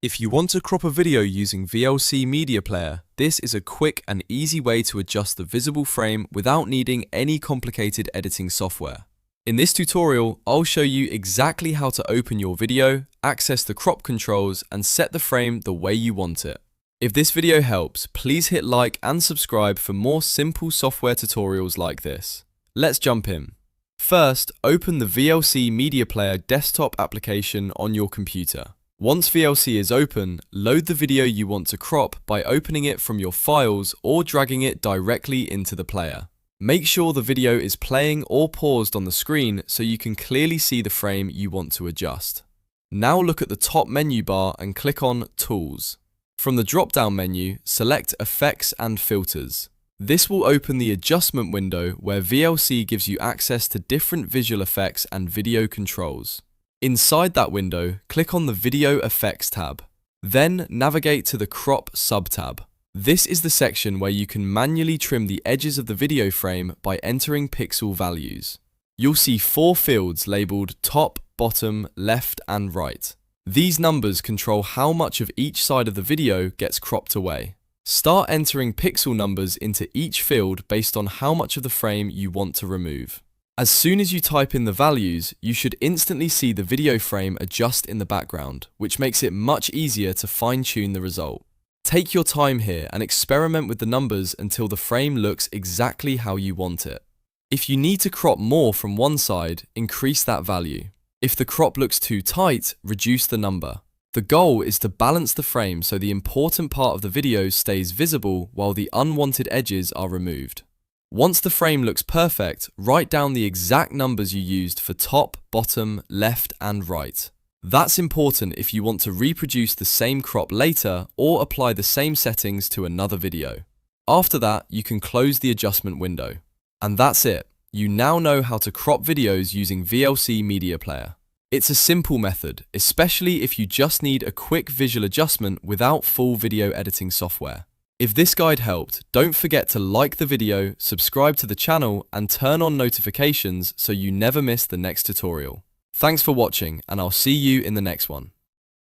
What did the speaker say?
If you want to crop a video using VLC Media Player, this is a quick and easy way to adjust the visible frame without needing any complicated editing software. In this tutorial, I'll show you exactly how to open your video, access the crop controls, and set the frame the way you want it. If this video helps, please hit like and subscribe for more simple software tutorials like this. Let's jump in. First, open the VLC Media Player desktop application on your computer. Once VLC is open, load the video you want to crop by opening it from your files or dragging it directly into the player. Make sure the video is playing or paused on the screen so you can clearly see the frame you want to adjust. Now look at the top menu bar and click on Tools. From the drop-down menu, select Effects and Filters. This will open the adjustment window where VLC gives you access to different visual effects and video controls. Inside that window, click on the Video Effects tab. Then navigate to the Crop sub-tab. This is the section where you can manually trim the edges of the video frame by entering pixel values. You'll see 4 fields labeled top, bottom, left, and right. These numbers control how much of each side of the video gets cropped away. Start entering pixel numbers into each field based on how much of the frame you want to remove. As soon as you type in the values, you should instantly see the video frame adjust in the background, which makes it much easier to fine-tune the result. Take your time here and experiment with the numbers until the frame looks exactly how you want it. If you need to crop more from one side, increase that value. If the crop looks too tight, reduce the number. The goal is to balance the frame so the important part of the video stays visible while the unwanted edges are removed. Once the frame looks perfect, write down the exact numbers you used for top, bottom, left, and right. That's important if you want to reproduce the same crop later or apply the same settings to another video. After that, you can close the adjustment window. And that's it. You now know how to crop videos using VLC Media Player. It's a simple method, especially if you just need a quick visual adjustment without full video editing software. If this guide helped, don't forget to like the video, subscribe to the channel, and turn on notifications so you never miss the next tutorial. Thanks for watching, and I'll see you in the next one.